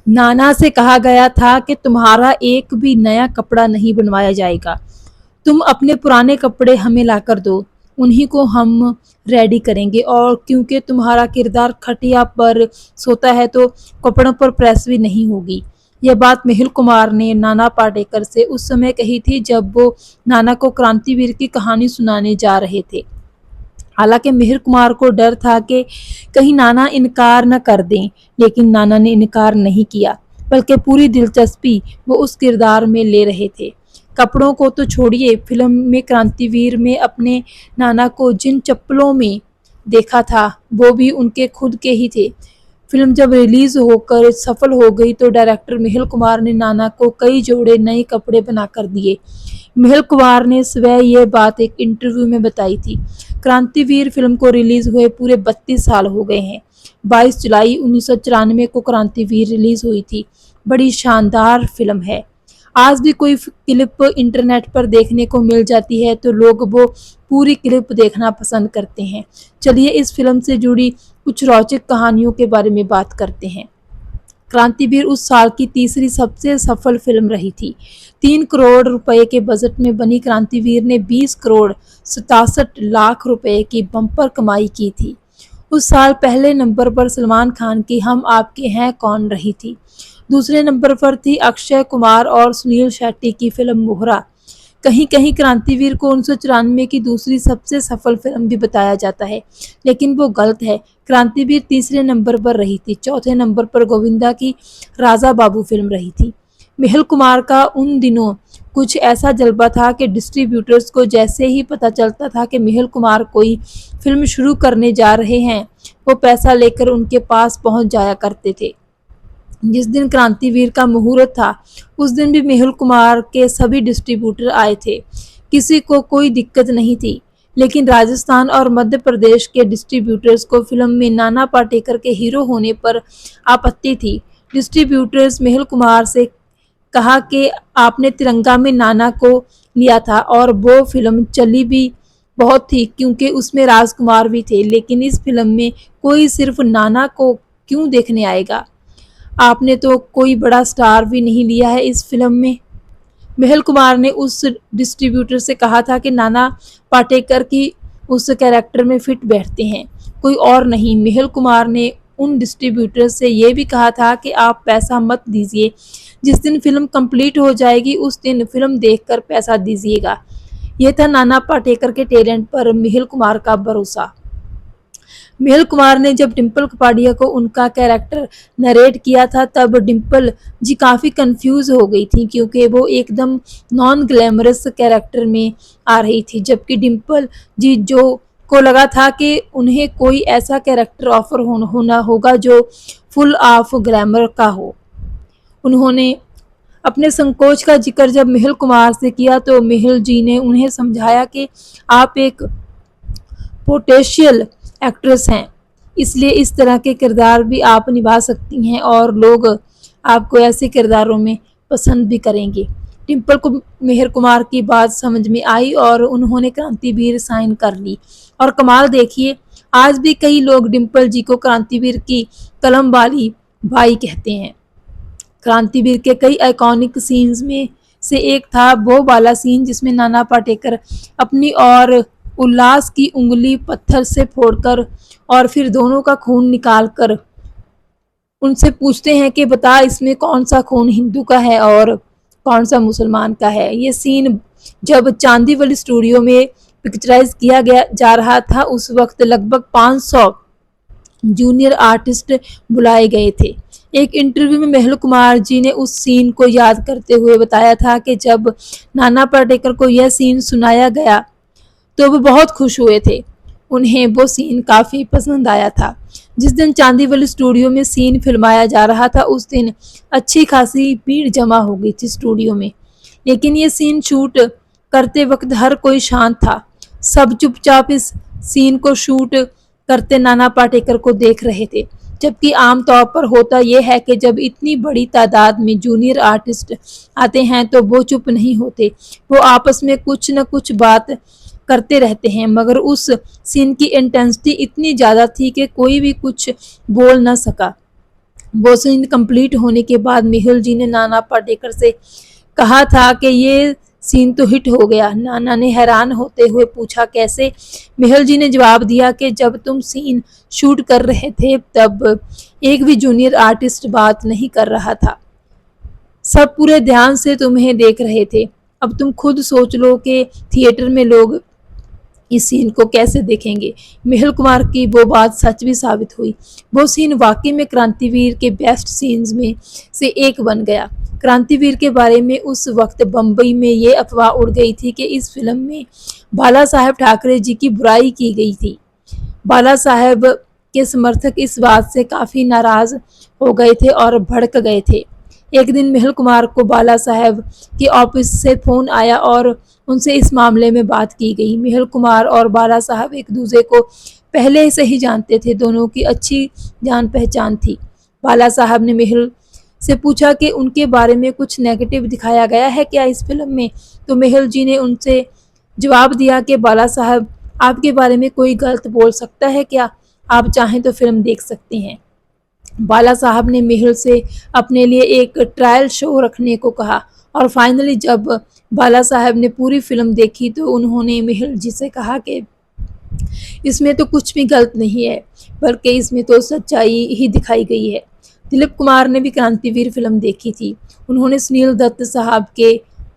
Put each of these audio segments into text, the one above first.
नाना से कहा गया था कि तुम्हारा एक भी नया कपड़ा नहीं बनवाया जाएगा, तुम अपने पुराने कपड़े हमें लाकर दो, उन्हीं को हम रेडी करेंगे। और क्योंकि तुम्हारा किरदार खटिया पर सोता है तो कपड़ों पर प्रेस भी नहीं होगी। यह बात मेहुल कुमार ने नाना पाटेकर से उस समय कही थी जब वो नाना को क्रांतिवीर की कहानी सुनाने जा रहे थे। हालांकि मेहुल कुमार को डर था कि कहीं नाना इनकार न कर दें, लेकिन नाना ने इनकार नहीं किया, बल्कि पूरी दिलचस्पी वो उस किरदार में ले रहे थे। कपड़ों को तो छोड़िए, फिल्म में क्रांतिवीर में अपने नाना को जिन चप्पलों में देखा था वो भी उनके खुद के ही थे। फिल्म जब रिलीज होकर सफल हो गई तो डायरेक्टर मेहुल कुमार ने नाना को कई जोड़े नए कपड़े बनाकर दिए। मेहुल कुमार ने स्वयं ये बात एक इंटरव्यू में बताई थी। क्रांतिवीर फिल्म को रिलीज हुए पूरे 32 साल हो गए हैं। 22 जुलाई 1994 को क्रांतिवीर रिलीज हुई थी। बड़ी शानदार फिल्म है। आज भी कोई क्लिप इंटरनेट पर देखने को मिल जाती है तो लोग वो पूरी क्लिप देखना पसंद करते हैं। चलिए इस फिल्म से जुड़ी कुछ रोचक कहानियों के बारे में बात करते हैं। क्रांतिवीर उस साल की तीसरी सबसे सफल फिल्म रही थी। 3 करोड़ रुपए के बजट में बनी क्रांतिवीर ने 20 करोड़ 67 लाख रुपए की बम्पर कमाई की थी। उस साल पहले नंबर पर सलमान खान की हम आपके हैं कौन रही थी। दूसरे नंबर पर थी अक्षय कुमार और सुनील शेट्टी की फिल्म मोहरा। कहीं कहीं क्रांतिवीर को 1994 की दूसरी सबसे सफल फिल्म भी बताया जाता है, लेकिन वो गलत है। क्रांतिवीर तीसरे नंबर पर रही थी। चौथे नंबर पर गोविंदा की राजा बाबू फिल्म रही थी। मेहुल कुमार का उन दिनों कुछ ऐसा जलवा था कि डिस्ट्रीब्यूटर्स को जैसे ही पता चलता था कि मेहुल कुमार कोई फिल्म शुरू करने जा रहे हैं, वो पैसा लेकर उनके पास पहुंच जाया करते थे। जिस दिन क्रांतिवीर का मुहूर्त था उस दिन भी मेहुल कुमार के सभी डिस्ट्रीब्यूटर आए थे। किसी को कोई दिक्कत नहीं थी, लेकिन राजस्थान और मध्य प्रदेश के डिस्ट्रीब्यूटर्स को फिल्म में नाना पाटेकर के हीरो होने पर आपत्ति थी। डिस्ट्रीब्यूटर्स मेहुल कुमार से कहा कि आपने तिरंगा में नाना को लिया था और वो फिल्म चली भी बहुत थी क्योंकि उसमें राजकुमार भी थे, लेकिन इस फिल्म में कोई सिर्फ नाना को क्यों देखने आएगा। आपने तो कोई बड़ा स्टार भी नहीं लिया है इस फिल्म में। मेहुल कुमार ने उस डिस्ट्रीब्यूटर से कहा था कि नाना पाटेकर की उस कैरेक्टर में फिट बैठते हैं, कोई और नहीं। मेहुल कुमार ने उन डिस्ट्रीब्यूटर से ये भी कहा था कि आप पैसा मत दीजिए, जिस दिन फिल्म कंप्लीट हो जाएगी उस दिन फिल्म देखकर पैसा दीजिएगा। यह था नाना पाटेकर के टैलेंट पर मेहुल कुमार का भरोसा। मेहुल कुमार ने जब डिम्पल कपाड़िया को उनका कैरेक्टर नरेट किया था तब डिम्पल जी काफ़ी कंफ्यूज हो गई थी क्योंकि वो एकदम नॉन ग्लैमरस कैरेक्टर में आ रही थी, जबकि डिम्पल जी जो को लगा था कि उन्हें कोई ऐसा कैरेक्टर ऑफर होना होगा जो फुल ऑफ ग्लैमर का हो। उन्होंने अपने संकोच का जिक्र जब मेहुल कुमार से किया तो मेहुल जी ने उन्हें समझाया कि आप एक पोटेंशियल एक्ट्रेस हैं, इसलिए इस तरह के किरदार भी आप निभा सकती हैं और लोग आपको ऐसे किरदारों में पसंद भी करेंगे। डिम्पल को मेहुल कुमार की बात समझ में आई और उन्होंने क्रांतिवीर साइन कर ली। और कमाल देखिए, आज भी कई लोग डिम्पल जी को क्रांतिवीर की कलम वाली भाई कहते हैं। क्रांतिवीर के कई आइकॉनिक सीन्स में से एक था वो वाला सीन जिसमें नाना पाटेकर अपनी और उल्लास की उंगली पत्थर से फोड़कर और फिर दोनों का खून निकालकर उनसे पूछते हैं कि बता इसमें कौन सा खून हिंदू का है और कौन सा मुसलमान का है। ये सीन जब चांदीवली स्टूडियो में पिक्चराइज किया गया जा रहा था उस वक्त लगभग 500 जूनियर आर्टिस्ट बुलाए गए थे। एक इंटरव्यू में मेहुल कुमार जी ने उस सीन को याद करते हुए बताया था कि जब नाना पाटेकर को यह सीन सुनाया गया तो वो बहुत खुश हुए थे, उन्हें वो सीन काफ़ी पसंद आया था। जिस दिन चांदीवली स्टूडियो में सीन फिल्माया जा रहा था उस दिन अच्छी खासी भीड़ जमा हो गई थी स्टूडियो में, लेकिन ये सीन शूट करते वक्त हर कोई शांत था। सब चुपचाप इस सीन को शूट करते नाना पाटेकर को देख रहे थे, जबकि आमतौर पर होता यह है कि जब इतनी बड़ी तादाद में जूनियर आर्टिस्ट आते हैं तो वो चुप नहीं होते, वो आपस में कुछ न कुछ बात करते रहते हैं। मगर उस सीन की इंटेंसिटी इतनी ज़्यादा थी कि कोई भी कुछ बोल न सका। वो सीन कंप्लीट होने के बाद मेहुल जी ने नाना पाटेकर से कहा था कि ये सीन तो हिट हो गया। नाना ने हैरान होते हुए पूछा कैसे। मेहुल जी ने जवाब दिया कि जब तुम सीन शूट कर रहे थे तब एक भी जूनियर आर्टिस्ट बात नहीं कर रहा था, सब पूरे ध्यान से तुम्हें देख रहे थे। अब तुम खुद सोच लो कि थिएटर में लोग इस सीन को कैसे देखेंगे। मेहुल कुमार की वो बात सच भी साबित हुई। वो सीन वाकई में क्रांतिवीर के बेस्ट सीन्स में से एक बन गया। क्रांतिवीर के बारे में उस वक्त बम्बई में ये अफवाह उड़ गई थी कि इस फिल्म में बाला साहेब ठाकरे जी की बुराई की गई थी। बाला साहेब के समर्थक इस बात से काफ़ी नाराज़ हो गए थे और भड़क गए थे। एक दिन मेहुल कुमार को बाला साहेब के ऑफिस से फ़ोन आया और उनसे इस मामले में बात की गई। मेहुल कुमार और बाला साहब एक दूसरे को पहले से ही जानते थे, दोनों की अच्छी जान पहचान थी। बाला साहब ने मेहुल से पूछा कि उनके बारे में कुछ नेगेटिव दिखाया गया है क्या इस फिल्म में, तो मेहुल जी ने उनसे जवाब दिया कि बाला साहब आपके बारे में कोई गलत बोल सकता है क्या, आप चाहें तो फिल्म देख सकते हैं। बाला साहब ने मेहुल से अपने लिए एक ट्रायल शो रखने को कहा और फाइनली जब बाला साहब ने पूरी फिल्म देखी तो उन्होंने मेहुल जी से कहा कि इसमें तो कुछ भी गलत नहीं है, बल्कि इसमें तो सच्चाई ही दिखाई गई है। दिलीप कुमार ने भी क्रांतिवीर फिल्म देखी थी। उन्होंने सुनील दत्त साहब के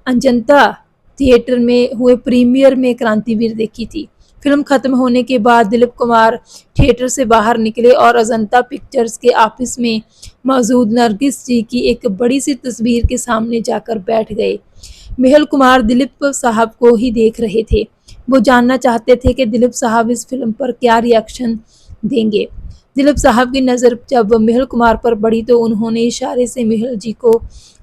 अजंता थिएटर में हुए प्रीमियर में क्रांतिवीर देखी थी। फिल्म खत्म होने के बाद दिलीप कुमार थिएटर से बाहर निकले और अजंता पिक्चर्स के ऑफिस में मौजूद नरगिस जी की एक बड़ी सी तस्वीर के सामने जाकर बैठ गए। मेहुल कुमार दिलीप साहब को ही देख रहे थे। वो जानना चाहते थे कि दिलीप साहब इस फिल्म पर क्या रिएक्शन देंगे। दिलीप साहब की नज़र जब मेहुल कुमार पर पड़ी तो उन्होंने इशारे से मेहुल जी को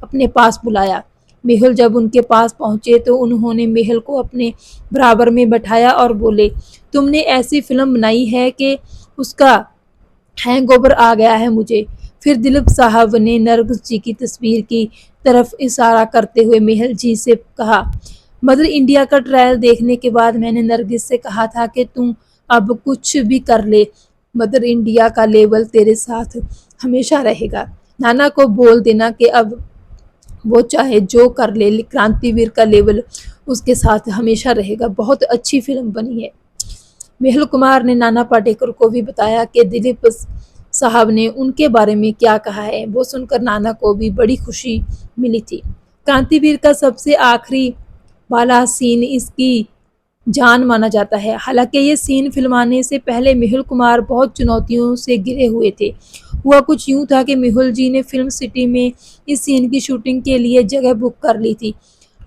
अपने पास बुलाया। मेहुल जब उनके पास पहुंचे तो उन्होंने मेहुल को अपने बराबर में बैठाया और बोले, तुमने ऐसी फिल्म बनाई है कि उसका हैंगओवर आ गया है मुझे। फिर दिलीप साहब ने नरगिस जी की तस्वीर की तरफ इशारा करते हुए मेहुल जी से कहा, मदर इंडिया का ट्रायल देखने के बाद मैंने नरगिस से कहा था कि तुम अब कुछ भी कर ले, मदर इंडिया का लेवल तेरे साथ हमेशा रहेगा। नाना को बोल देना कि अब वो चाहे जो कर ले, क्रांतिवीर का लेवल उसके साथ हमेशा रहेगा। बहुत अच्छी फिल्म बनी है। मेहुल कुमार ने नाना पाटेकर को भी बताया कि दिलीप साहब ने उनके बारे में क्या कहा है। वो सुनकर नाना को भी बड़ी खुशी मिली थी। क्रांतिवीर का सबसे आखिरी वाला सीन इसकी जान माना जाता है। हालांकि ये सीन फिल्माने से पहले मेहुल कुमार बहुत चुनौतियों से घिरे हुए थे। हुआ कुछ यूँ था कि मेहुल जी ने फिल्म सिटी में इस सीन की शूटिंग के लिए जगह बुक कर ली थी।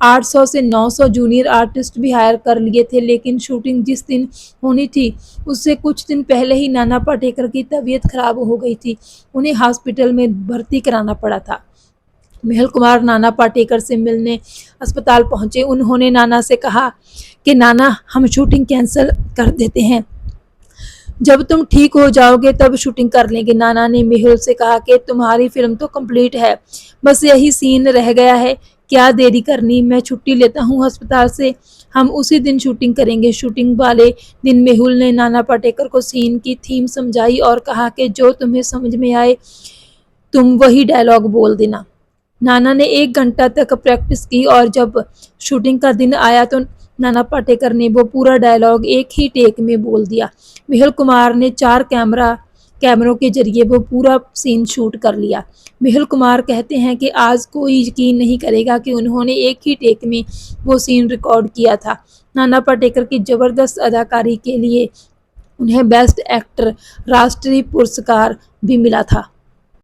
800 से 900 जूनियर आर्टिस्ट भी हायर कर लिए थे, लेकिन शूटिंग जिस दिन होनी थी उससे कुछ दिन पहले ही नाना पाटेकर की तबीयत खराब हो गई थी। उन्हें हॉस्पिटल में भर्ती कराना पड़ा था। मेहुल कुमार नाना पाटेकर से मिलने अस्पताल पहुंचे। उन्होंने नाना से कहा कि नाना, हम शूटिंग कैंसिल कर देते हैं, जब तुम ठीक हो जाओगे तब शूटिंग कर लेंगे। नाना ने मेहुल से कहा कि तुम्हारी फिल्म तो कंप्लीट है, बस यही सीन रह गया है, क्या देरी करनी, मैं छुट्टी लेता हूँ अस्पताल से, हम उसी दिन शूटिंग करेंगे। शूटिंग वाले दिन मेहुल ने नाना पाटेकर को सीन की थीम समझाई और कहा कि जो तुम्हें समझ में आए तुम वही डायलॉग बोल देना। नाना ने 1 घंटा तक प्रैक्टिस की और जब शूटिंग का दिन आया तो नाना पाटेकर ने वो पूरा डायलॉग एक ही टेक में बोल दिया। मेहुल कुमार ने 4 कैमरों के जरिए वो पूरा सीन शूट कर लिया। मेहुल कुमार कहते हैं कि आज कोई यकीन नहीं करेगा कि उन्होंने एक ही टेक में वो सीन रिकॉर्ड किया था। नाना पाटेकर की ज़बरदस्त अदाकारी के लिए उन्हें बेस्ट एक्टर राष्ट्रीय पुरस्कार भी मिला था।